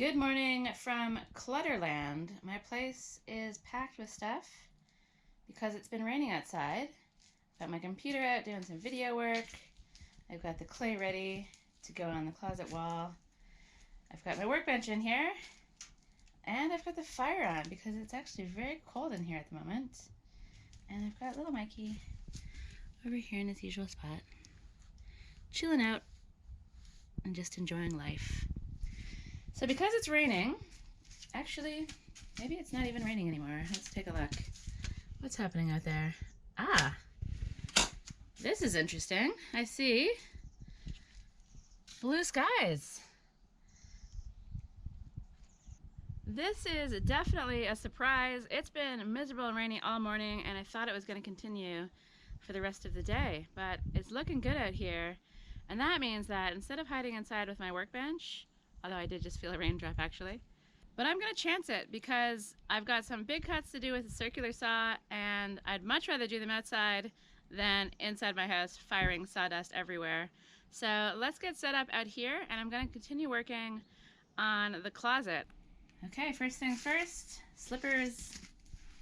Good morning from Clutterland. My place is packed with stuff because it's been raining outside. I've got my computer out doing some video work. I've got the clay ready to go on the closet wall. I've got my workbench in here, and I've got the fire on because it's actually very cold in here at the moment. And I've got little Mikey over here in his usual spot, chilling out and just enjoying life. So because it's raining, actually, maybe it's not even raining anymore. Let's take a look. What's happening out there? Ah, this is interesting. I see blue skies. This is definitely a surprise. It's been miserable and rainy all morning, and I thought it was going to continue for the rest of the day, but it's looking good out here. And that means that instead of hiding inside with my workbench, although I did just feel a raindrop actually, but I'm going to chance it because I've got some big cuts to do with a circular saw, and I'd much rather do them outside than inside my house firing sawdust everywhere. So let's get set up out here, and I'm going to continue working on the closet. Okay, first things first, slippers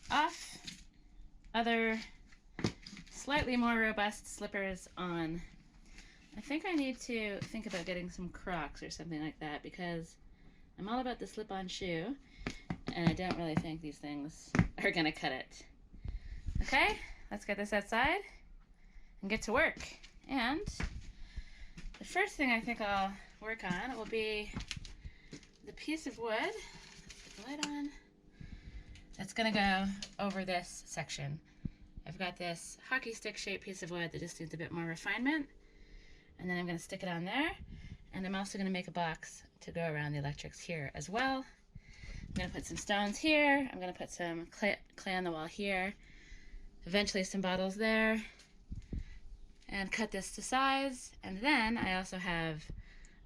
off, other slightly more robust slippers on. I think I need to think about getting some Crocs or something like that because I'm all about the slip-on shoe, and I don't really think these things are gonna cut it. Okay, let's get this outside and get to work. And the first thing I think I'll work on will be the piece of wood, put the light on, that's gonna go over this section. I've got this hockey stick shaped piece of wood that just needs a bit more refinement. And then I'm going to stick it on there, and I'm also going to make a box to go around the electrics here as well. I'm going to put some stones here, I'm going to put some clay on the wall here, eventually some bottles there, and cut this to size. And then I also have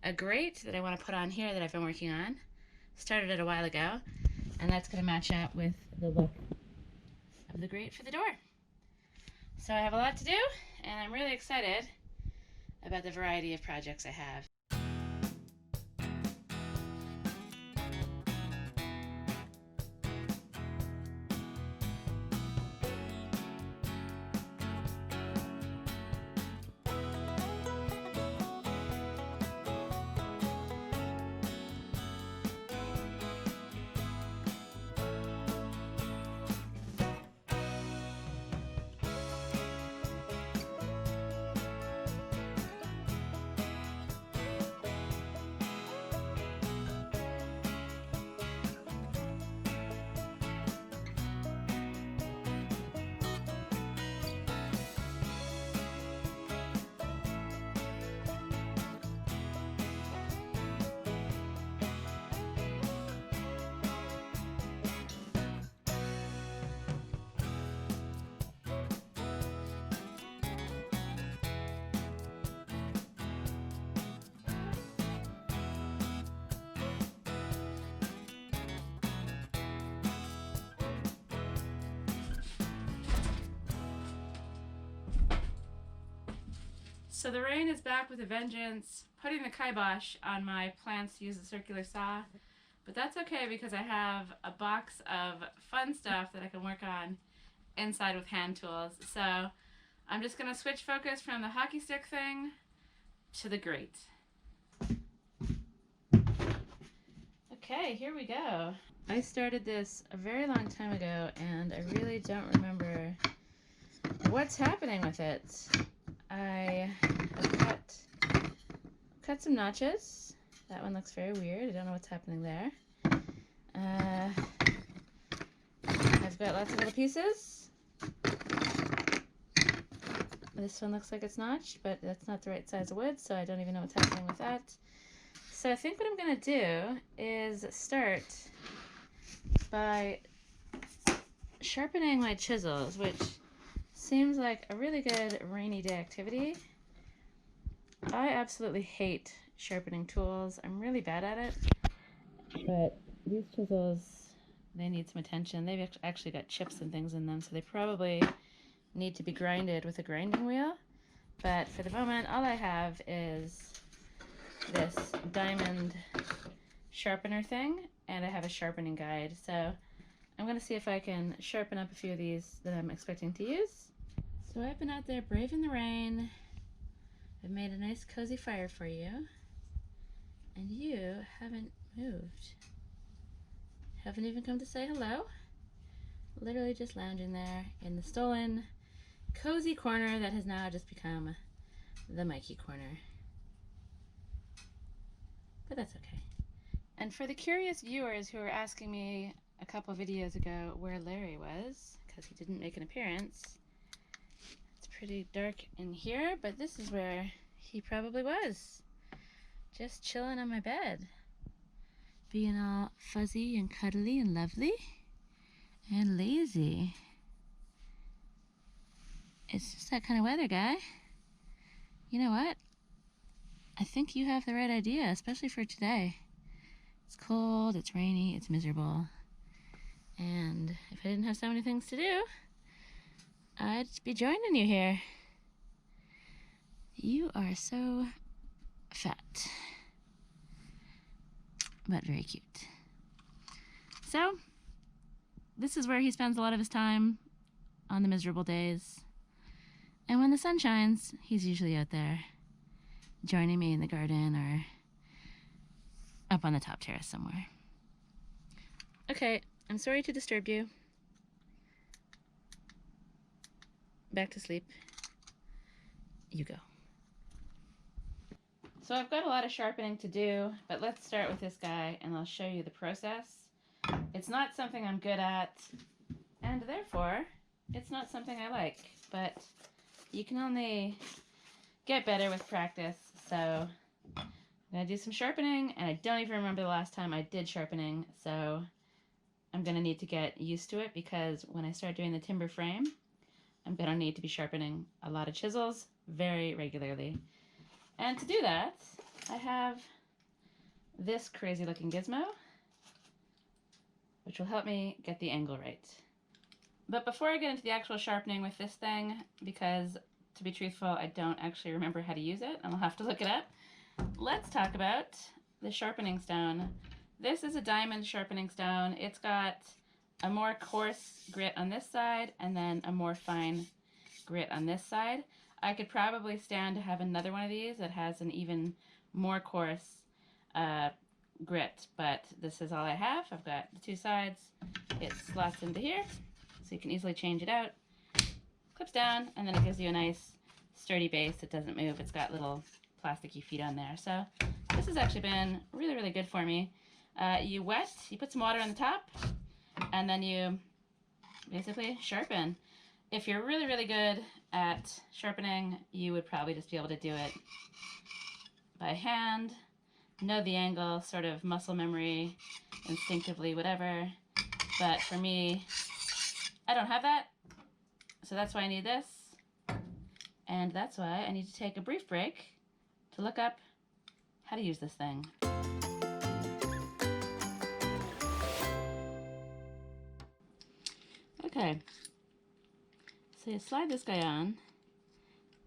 a grate that I want to put on here that I've been working on. Started it a while ago, and that's going to match up with the look of the grate for the door. So I have a lot to do, and I'm really excited about the variety of projects I have. So the rain is back with a vengeance, putting the kibosh on my plans to use the circular saw, but that's okay because I have a box of fun stuff that I can work on inside with hand tools. So I'm just going to switch focus from the hockey stick thing to the grate. Okay, here we go. I started this a very long time ago, and I really don't remember what's happening with it. I have cut some notches. That one looks very weird. I don't know what's happening there. I've got lots of little pieces. This one looks like it's notched, but that's not the right size of wood, so I don't even know what's happening with that. So I think what I'm going to do is start by sharpening my chisels, which seems like a really good rainy day activity. I absolutely hate sharpening tools. I'm really bad at it. But these chisels, they need some attention. They've actually got chips and things in them, so they probably need to be grinded with a grinding wheel. But for the moment, all I have is this diamond sharpener thing, and I have a sharpening guide. So I'm going to see if I can sharpen up a few of these that I'm expecting to use. So I've been out there braving the rain. I've made a nice cozy fire for you, and you haven't moved. Haven't even come to say hello. Literally just lounging there in the stolen cozy corner that has now just become the Mikey corner. But that's okay. And for the curious viewers who were asking me a couple videos ago where Larry was, because he didn't make an appearance, it's pretty dark in here, but this is where he probably was. Just chilling on my bed. Being all fuzzy and cuddly and lovely and lazy. It's just that kind of weather, guy. You know what? I think you have the right idea, especially for today. It's cold, it's rainy, it's miserable. And if I didn't have so many things to do, I'd be joining you here. You are so fat, but very cute. So, this is where he spends a lot of his time on the miserable days. And when the sun shines, he's usually out there joining me in the garden or up on the top terrace somewhere. Okay, I'm sorry to disturb you. Back to sleep. You go. So I've got a lot of sharpening to do, but let's start with this guy and I'll show you the process. It's not something I'm good at, and therefore, it's not something I like, but you can only get better with practice. So I'm gonna do some sharpening, and I don't even remember the last time I did sharpening, so I'm gonna need to get used to it, because when I start doing the timber frame, I'm gonna need to be sharpening a lot of chisels very regularly. And to do that, I have this crazy looking gizmo, which will help me get the angle right. But before I get into the actual sharpening with this thing, because to be truthful, I don't actually remember how to use it, and I'll have to look it up, let's talk about the sharpening stone. This is a diamond sharpening stone. It's got a more coarse grit on this side and then a more fine grit on this side. I could probably stand to have another one of these that has an even more coarse grit, but this is all I have. I've got the two sides. It slots into here, so you can easily change it out. Clips down, and then it gives you a nice sturdy base. It doesn't move. It's got little plasticky feet on there. So this has actually been really, really good for me. You put some water on the top, and then you basically sharpen. If you're really, really good at sharpening, you would probably just be able to do it by hand, know the angle, sort of muscle memory, instinctively, whatever. But for me, I don't have that, so that's why I need this. And that's why I need to take a brief break to look up how to use this thing. Okay, so you slide this guy on,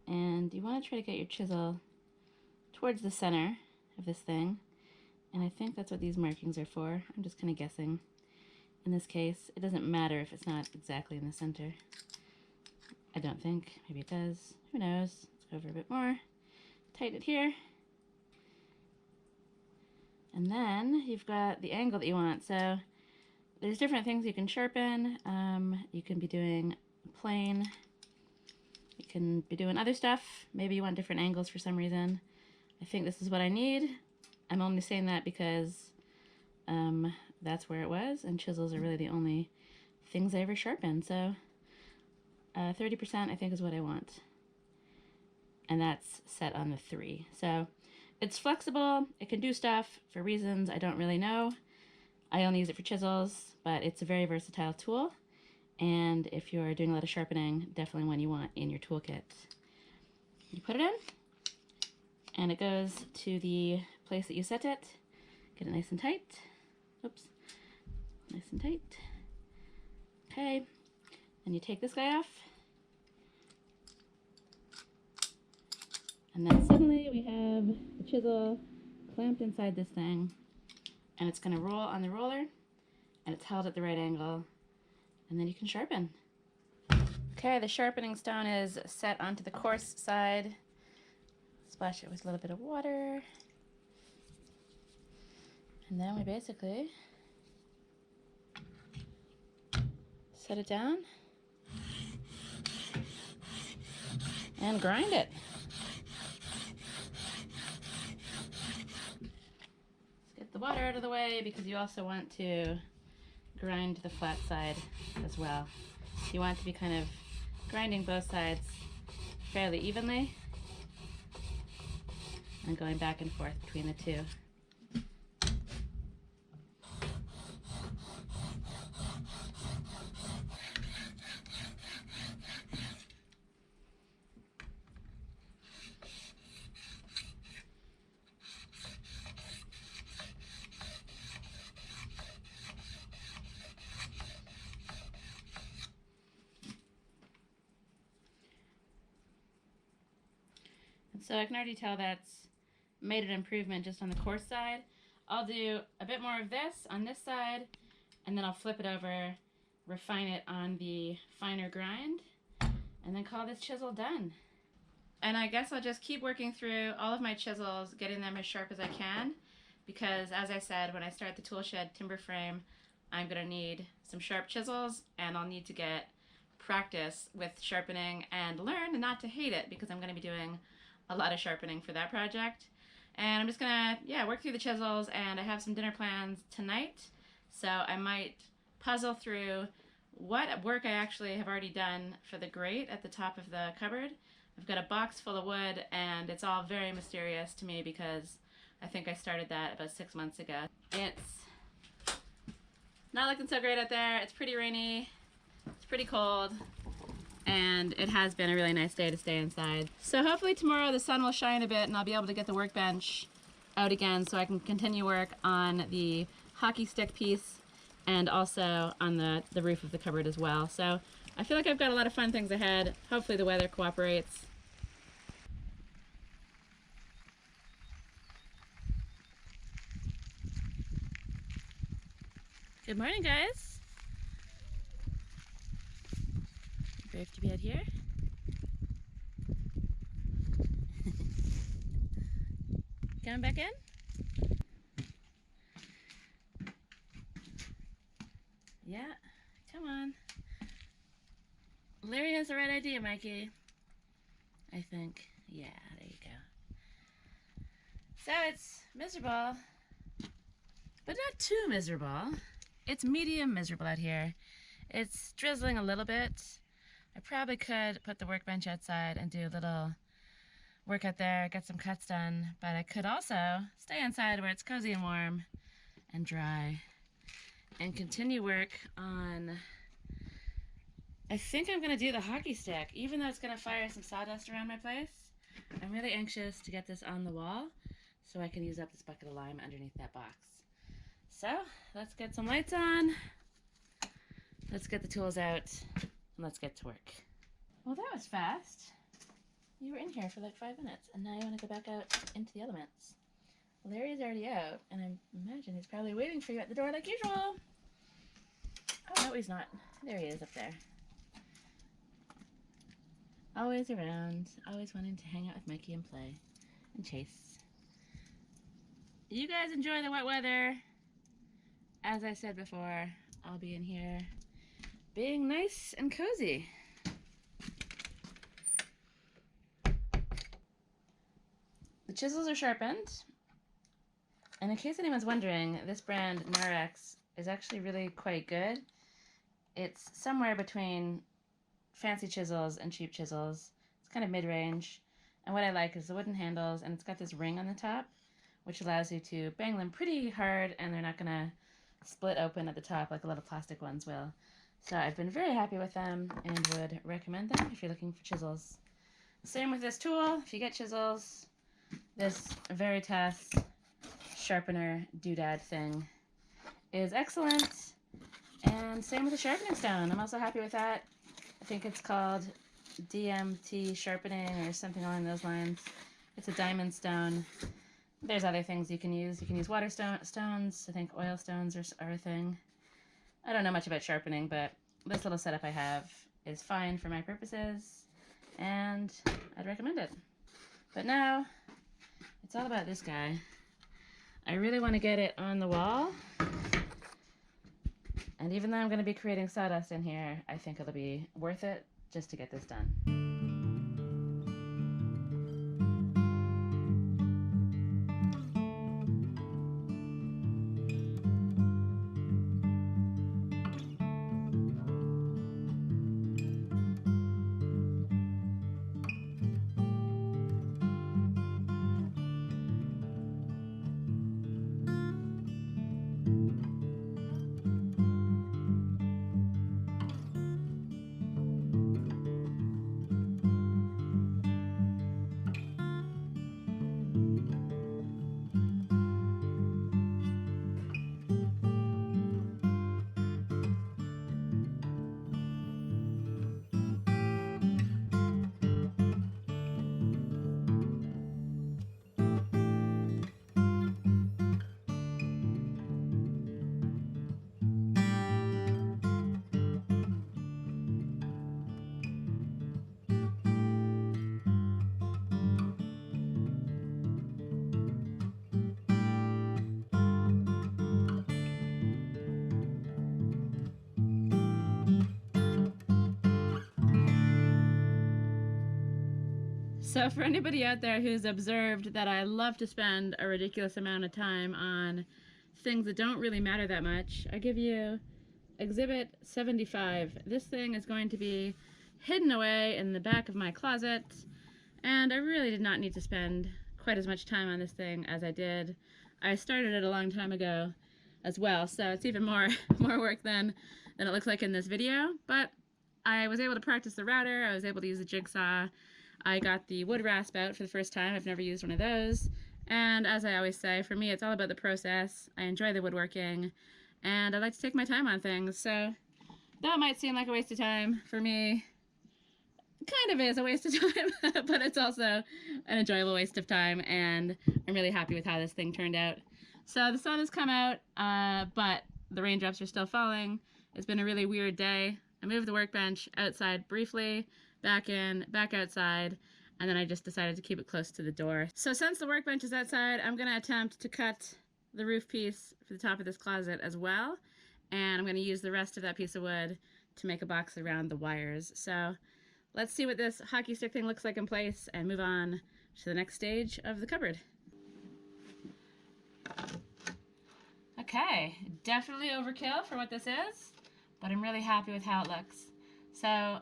and you want to try to get your chisel towards the center of this thing, and I think that's what these markings are for. I'm just kind of guessing. In this case, it doesn't matter if it's not exactly in the center. I don't think. Maybe it does. Who knows? Let's go over a bit more. Tighten it here. And then you've got the angle that you want. So there's different things you can sharpen. You can be doing plain. You can be doing other stuff. Maybe you want different angles for some reason. I think this is what I need. I'm only saying that because that's where it was, and chisels are really the only things I ever sharpen. So 30% I think is what I want. And that's set on the 3. So it's flexible. It can do stuff for reasons I don't really know. I only use it for chisels, but it's a very versatile tool. And if you're doing a lot of sharpening, definitely one you want in your toolkit. You put it in, and it goes to the place that you set it. Get it nice and tight. Oops. Nice and tight. Okay. And you take this guy off. And then suddenly we have the chisel clamped inside this thing. and it's going to roll on the roller, and it's held at the right angle, and then you can sharpen. Okay, the sharpening stone is set onto the coarse side. Splash it with a little bit of water, and then we basically set it down and grind it. Let's get the water out of the way because you also want to grind the flat side as well. You want to be kind of grinding both sides fairly evenly and going back and forth between the two. So I can already tell that's made an improvement just on the coarse side. I'll do a bit more of this on this side, and then I'll flip it over, refine it on the finer grind, and then call this chisel done. And I guess I'll just keep working through all of my chisels, getting them as sharp as I can, because as I said, when I start the tool shed timber frame, I'm going to need some sharp chisels, and I'll need to get practice with sharpening and learn not to hate it, because I'm going to be doing a lot of sharpening for that project. And I'm just gonna, work through the chisels, and I have some dinner plans tonight, so I might puzzle through what work I actually have already done for the grate at the top of the cupboard. I've got a box full of wood, and it's all very mysterious to me because I think I started that about 6 months ago. It's not looking so great out there. It's pretty rainy, it's pretty cold, and it has been a really nice day to stay inside. So hopefully tomorrow the sun will shine a bit and I'll be able to get the workbench out again so I can continue work on the hockey stick piece and also on the roof of the cupboard as well. So I feel like I've got a lot of fun things ahead. Hopefully the weather cooperates. Good morning, guys. Brave to be out here. Coming back in? Yeah, come on. Larry has the right idea, Mikey. I think. Yeah, there you go. So it's miserable, but not too miserable. It's medium miserable out here. It's drizzling a little bit. I probably could put the workbench outside and do a little work out there, get some cuts done, but I could also stay inside where it's cozy and warm and dry and continue work on, I think I'm going to do the hockey stick, even though it's going to fire some sawdust around my place. I'm really anxious to get this on the wall so I can use up this bucket of lime underneath that box. So let's get some lights on, let's get the tools out, and let's get to work. Well, that was fast. You were in here for like 5 minutes, and now you want to go back out into the elements. Larry's already out, and I imagine he's probably waiting for you at the door like usual. Oh, no, he's not. There he is up there. Always around, always wanting to hang out with Mikey and play and chase. You guys enjoy the wet weather. As I said before, I'll be in here being nice and cozy. The chisels are sharpened, and in case anyone's wondering, this brand Narex is actually really quite good. It's somewhere between fancy chisels and cheap chisels. It's kind of mid-range, and what I like is the wooden handles, and it's got this ring on the top, which allows you to bang them pretty hard, and they're not going to split open at the top like a lot of plastic ones will. So I've been very happy with them and would recommend them if you're looking for chisels. Same with this tool. If you get chisels, this Veritas sharpener doodad thing is excellent. And same with the sharpening stone. I'm also happy with that. I think it's called DMT sharpening or something along those lines. It's a diamond stone, There's other things you can use. You can use water stones. I think oil stones are a thing. I don't know much about sharpening, but this little setup I have is fine for my purposes, and I'd recommend it. But now, it's all about this guy. I really want to get it on the wall, and even though I'm going to be creating sawdust in here, I think it'll be worth it just to get this done. So for anybody out there who's observed that I love to spend a ridiculous amount of time on things that don't really matter that much, I give you Exhibit 75. This thing is going to be hidden away in the back of my closet, and I really did not need to spend quite as much time on this thing as I did. I started it a long time ago as well, so it's even more work than it looks like in this video, but I was able to practice the router, I was able to use the jigsaw, I got the wood rasp out for the first time. I've never used one of those. And as I always say, for me, it's all about the process. I enjoy the woodworking, and I like to take my time on things. So that might seem like a waste of time for me. Kind of is a waste of time, but it's also an enjoyable waste of time, and I'm really happy with how this thing turned out. So the sun has come out, but the raindrops are still falling. It's been a really weird day. I moved the workbench outside briefly, back in, back outside, and then I just decided to keep it close to the door. So since the workbench is outside, I'm going to attempt to cut the roof piece for the top of this closet as well, and I'm going to use the rest of that piece of wood to make a box around the wires. So let's see what this hockey stick thing looks like in place and move on to the next stage of the cupboard. Okay, definitely overkill for what this is, but I'm really happy with how it looks. So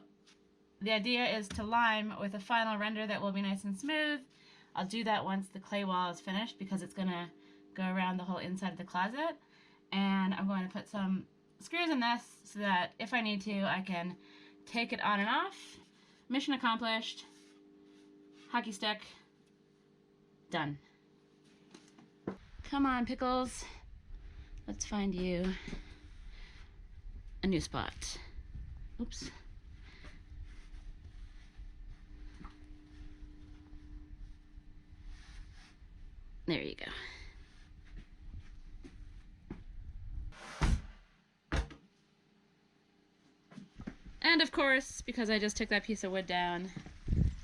the idea is to lime with a final render that will be nice and smooth. I'll do that once the clay wall is finished because it's going to go around the whole inside of the closet. And I'm going to put some screws in this so that if I need to, I can take it on and off. Mission accomplished. Hockey stick. Done. Come on, Pickles. Let's find you a new spot. Oops. There you go. And of course, because I just took that piece of wood down,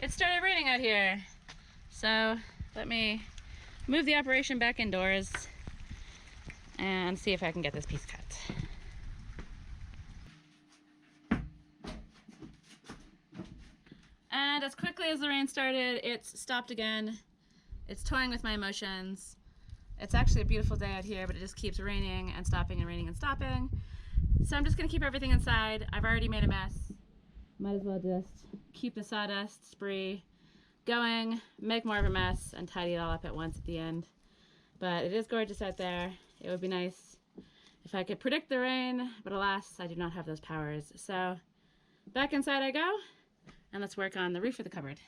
it started raining out here. So let me move the operation back indoors and see if I can get this piece cut. And as quickly as the rain started, it's stopped again. It's toying with my emotions. It's actually a beautiful day out here, but it just keeps raining and stopping and raining and stopping. So I'm just gonna keep everything inside. I've already made a mess. Might as well just keep the sawdust spree going, make more of a mess, and tidy it all up at once at the end. But it is gorgeous out there. It would be nice if I could predict the rain, but alas, I do not have those powers. So back inside I go, and let's work on the roof of the cupboard.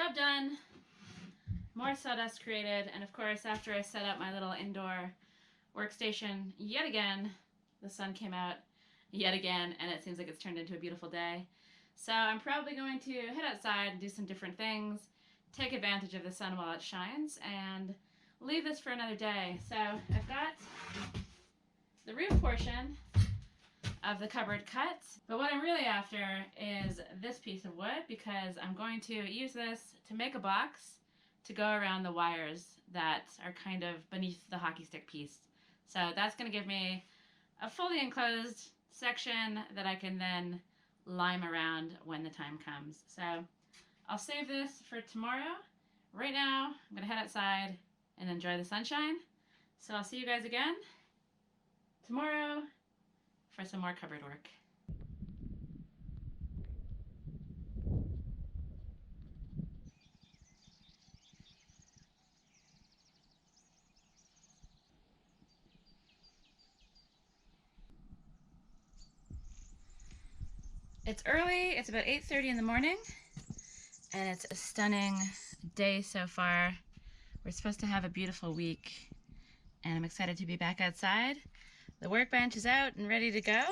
job done. More sawdust created, and of course after I set up my little indoor workstation yet again, the sun came out yet again, and it seems like it's turned into a beautiful day. So I'm probably going to head outside and do some different things, take advantage of the sun while it shines, and leave this for another day. So I've got the roof portion of the cupboard cut, but what I'm really after is this piece of wood, because I'm going to use this to make a box to go around the wires that are kind of beneath the hockey stick piece. So that's going to give me a fully enclosed section that I can then lime around when the time comes. So I'll save this for tomorrow. Right now, I'm going to head outside and enjoy the sunshine. So I'll see you guys again tomorrow for some more cupboard work. It's early, it's about 8:30 in the morning, and it's a stunning day so far. We're supposed to have a beautiful week, and I'm excited to be back outside. The workbench is out and ready to go,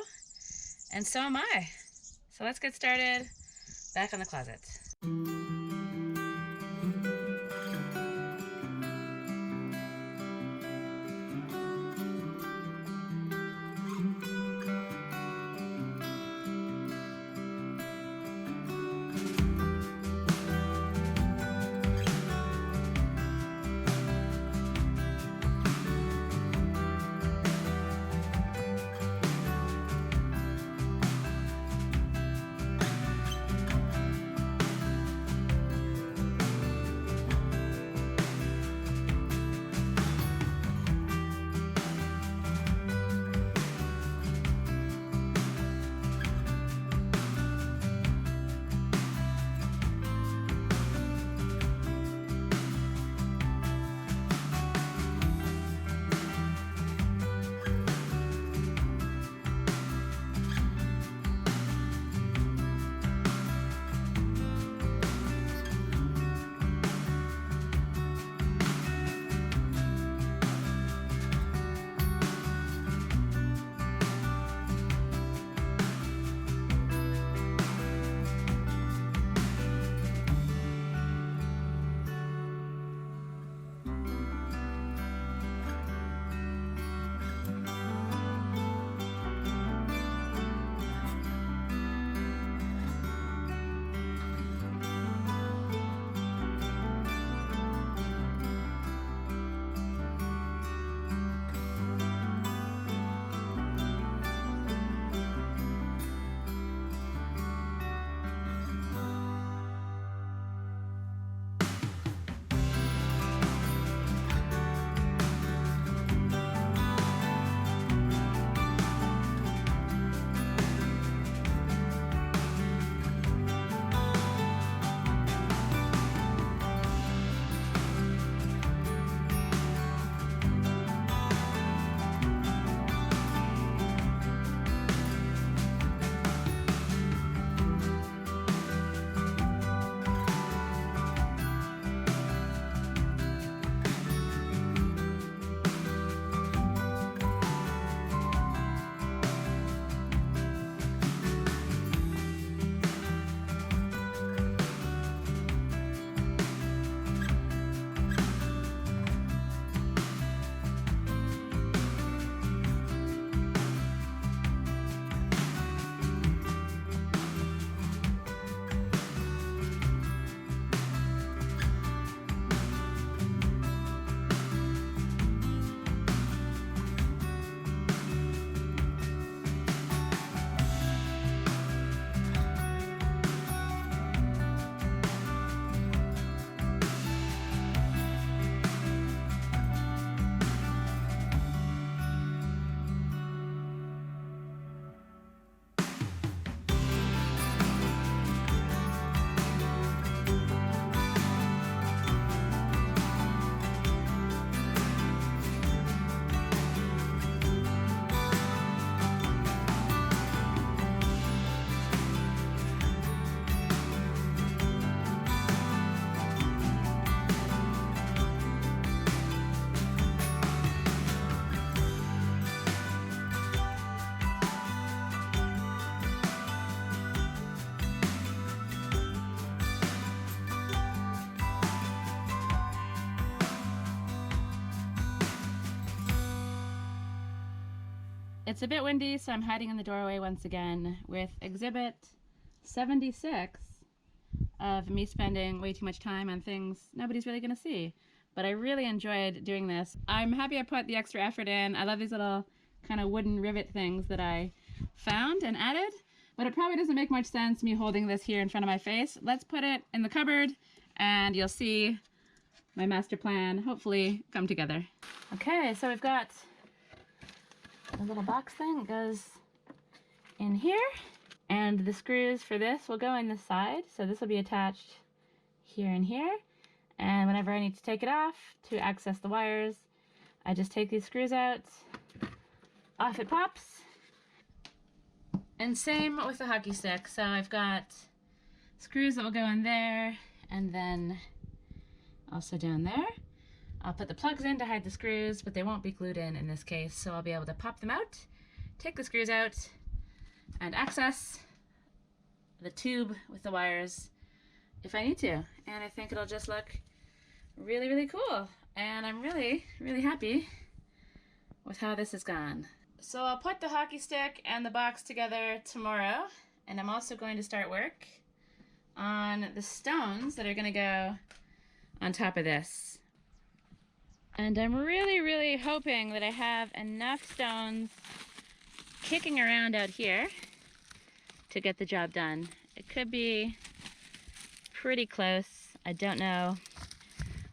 and so am I. So let's get started back in the closet. It's a bit windy, so I'm hiding in the doorway once again with exhibit 76 of me spending way too much time on things nobody's really gonna see. But I really enjoyed doing this. I'm happy I put the extra effort in. I love these little kind of wooden rivet things that I found and added, but it probably doesn't make much sense me holding this here in front of my face. Let's put it in the cupboard and you'll see my master plan hopefully come together. Okay, so we've got a little box thing. It goes in here, and the screws for this will go in this side, so this will be attached here and here, and whenever I need to take it off to access the wires, I just take these screws out, off it pops. And same with the hockey stick, so I've got screws that will go in there and then also down there. I'll put the plugs in to hide the screws, but they won't be glued in this case, so I'll be able to pop them out, take the screws out, and access the tube with the wires if I need to. And I think it'll just look really, really cool. And I'm really, really happy with how this has gone. So I'll put the hockey stick and the box together tomorrow, and I'm also going to start work on the stones that are going to go on top of this. And I'm really, really hoping that I have enough stones kicking around out here to get the job done. It could be pretty close. I don't know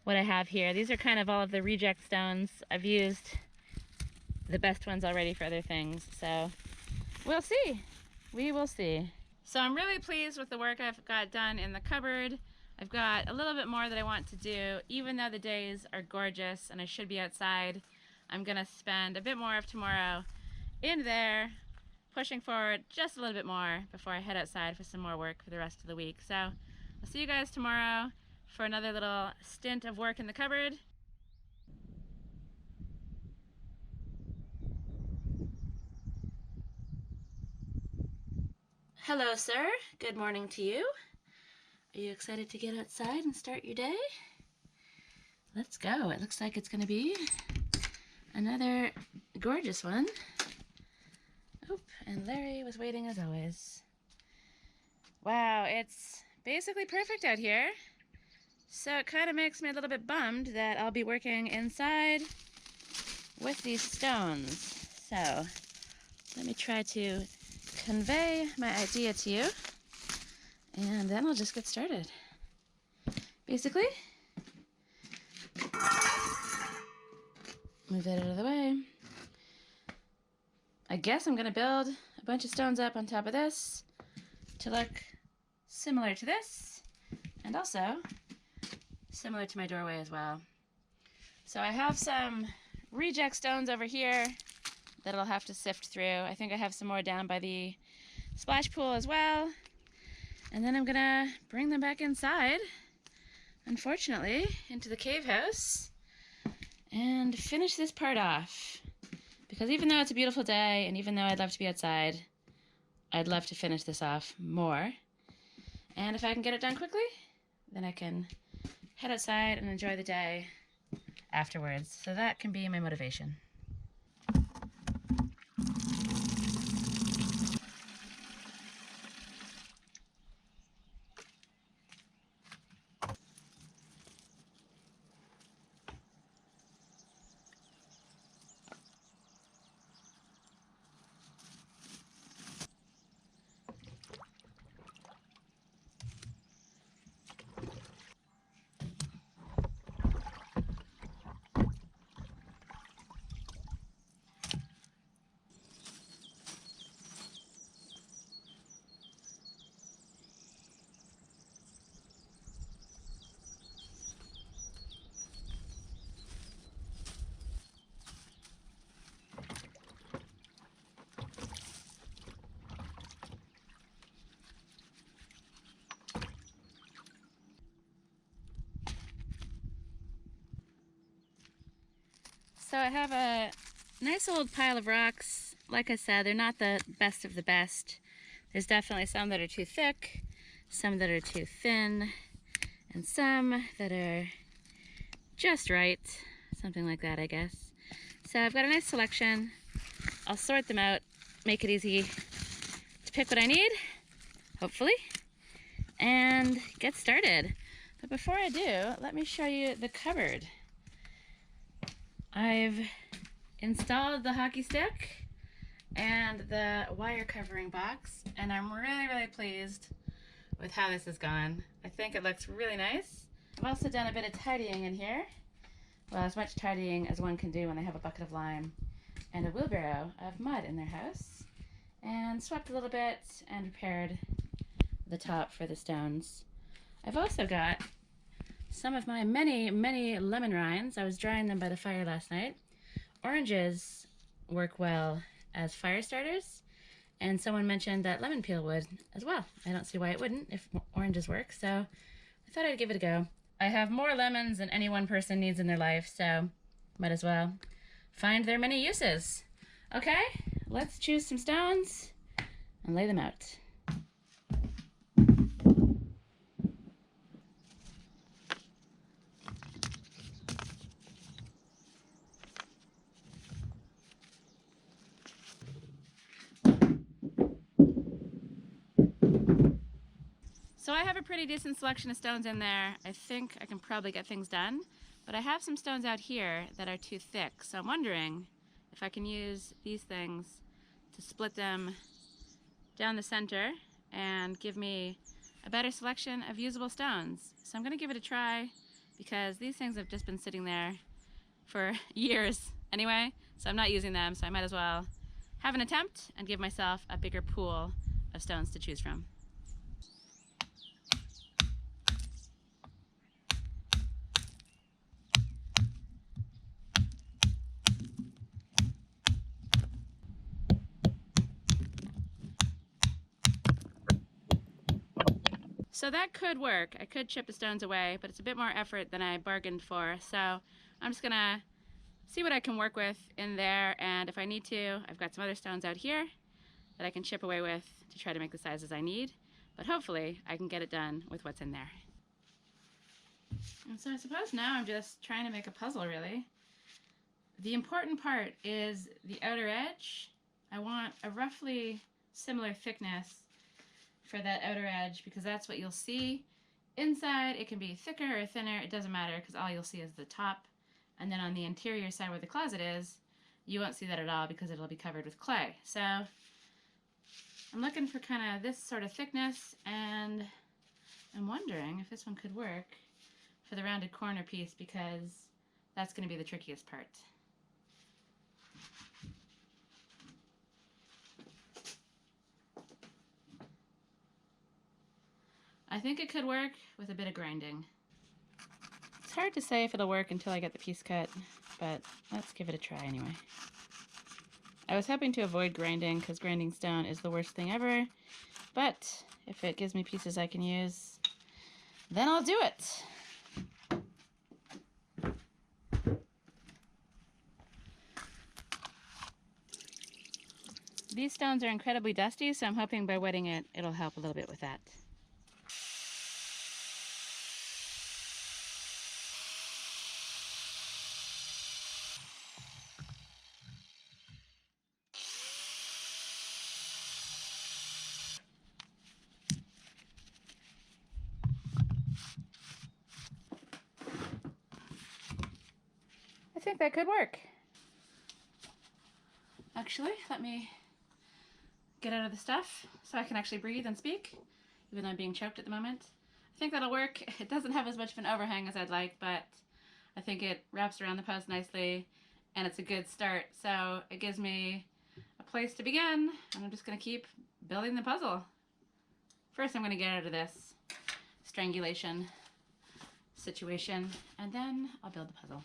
what I have here. These are kind of all of the reject stones. I've used the best ones already for other things, so we'll see. We will see. So I'm really pleased with the work I've got done in the cupboard. I've got a little bit more that I want to do. Even though the days are gorgeous and I should be outside, I'm gonna spend a bit more of tomorrow in there, pushing forward just a little bit more before I head outside for some more work for the rest of the week. So I'll see you guys tomorrow for another little stint of work in the cupboard. Hello, sir. Good morning to you. Are you excited to get outside and start your day? Let's go. It looks like it's going to be another gorgeous one. Oop, and Larry was waiting as always. Wow, it's basically perfect out here. So it kind of makes me a little bit bummed that I'll be working inside with these stones. So let me try to convey my idea to you, and then I'll just get started. Basically, move that out of the way. I guess I'm gonna build a bunch of stones up on top of this to look similar to this, and also similar to my doorway as well. So I have some reject stones over here that I'll have to sift through. I think I have some more down by the splash pool as well. And then I'm gonna bring them back inside, unfortunately, into the cave house and finish this part off. Because even though it's a beautiful day and even though I'd love to be outside, I'd love to finish this off more. And if I can get it done quickly, then I can head outside and enjoy the day afterwards. So that can be my motivation. So I have a nice old pile of rocks. Like I said, they're not the best of the best. There's definitely some that are too thick, some that are too thin, and some that are just right. Something like that, I guess. So I've got a nice selection. I'll sort them out, make it easy to pick what I need, hopefully, and get started. But before I do, let me show you the cupboard. I've installed the hockey stick and the wire covering box, and I'm really pleased with how this has gone. I think it looks really nice. I've also done a bit of tidying in here. Well, as much tidying as one can do when they have a bucket of lime and a wheelbarrow of mud in their house, and swept a little bit and repaired the top for the stones. I've also got some of my many lemon rinds. I was drying them by the fire last night. Oranges work well as fire starters, and someone mentioned that lemon peel would as well. I don't see why it wouldn't if oranges work, so I thought I'd give it a go. I have more lemons than any one person needs in their life, so might as well find their many uses. Okay, let's choose some stones and lay them out. So I have a pretty decent selection of stones in there. I think I can probably get things done, but I have some stones out here that are too thick, so I'm wondering if I can use these things to split them down the center and give me a better selection of usable stones. So I'm going to give it a try because these things have just been sitting there for years anyway, so I'm not using them, so I might as well have an attempt and give myself a bigger pool of stones to choose from. So that could work. I could chip the stones away, but it's a bit more effort than I bargained for. So I'm just gonna see what I can work with in there, and if I need to, I've got some other stones out here that I can chip away with to try to make the sizes I need. But hopefully I can get it done with what's in there. And so I suppose now I'm just trying to make a puzzle, really. The important part is the outer edge. I want a roughly similar thickness for that outer edge because that's what you'll see. Inside it can be thicker or thinner, it doesn't matter because all you'll see is the top, and then on the interior side where the closet is, you won't see that at all because it'll be covered with clay. So I'm looking for kind of this sort of thickness, and I'm wondering if this one could work for the rounded corner piece because that's going to be the trickiest part. I think it could work with a bit of grinding. It's hard to say if it'll work until I get the piece cut, but let's give it a try anyway. I was hoping to avoid grinding because grinding stone is the worst thing ever, but if it gives me pieces I can use, then I'll do it. These stones are incredibly dusty, so I'm hoping by wetting it, it'll help a little bit with that. I think that could work. Actually, let me get out of the stuff so I can actually breathe and speak, even though I'm being choked at the moment. I think that'll work. It doesn't have as much of an overhang as I'd like, but I think it wraps around the post nicely, and it's a good start. So it gives me a place to begin, and I'm just going to keep building the puzzle. First, I'm going to get out of this strangulation situation, and then I'll build the puzzle.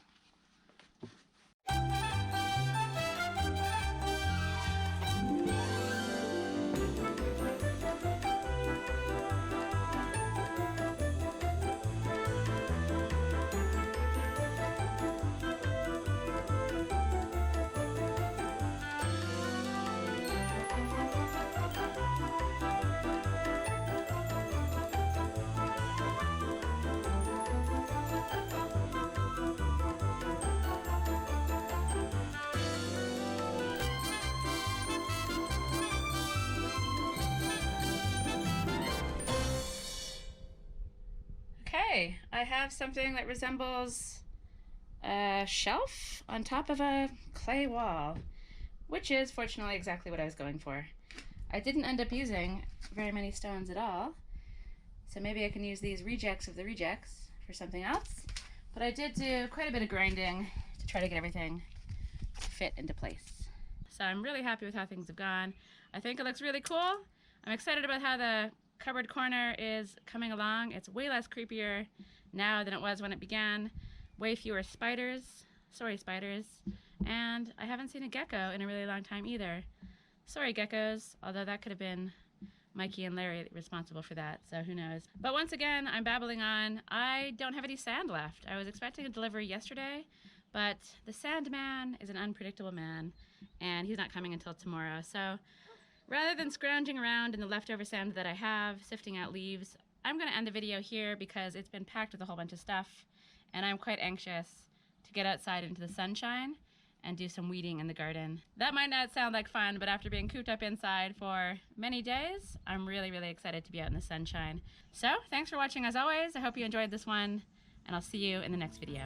Okay, I have something that resembles a shelf on top of a clay wall, which is fortunately exactly what I was going for. I didn't end up using very many stones at all, so maybe I can use these rejects of the rejects for something else. But I did do quite a bit of grinding to try to get everything to fit into place. So I'm really happy with how things have gone. I think it looks really cool. I'm excited about how the cupboard corner is coming along. It's way less creepier now than it was when it began. Way fewer spiders. Sorry, spiders. And I haven't seen a gecko in a really long time either. Sorry, geckos, although that could have been Mikey and Larry responsible for that, so who knows. But once again, I'm babbling on. I don't have any sand left. I was expecting a delivery yesterday, but the sand man is an unpredictable man, and he's not coming until tomorrow. So rather than scrounging around in the leftover sand that I have, sifting out leaves, I'm going to end the video here because it's been packed with a whole bunch of stuff, and I'm quite anxious to get outside into the sunshine and do some weeding in the garden. That might not sound like fun, but after being cooped up inside for many days, I'm really, really excited to be out in the sunshine. So, thanks for watching as always. I hope you enjoyed this one, and I'll see you in the next video.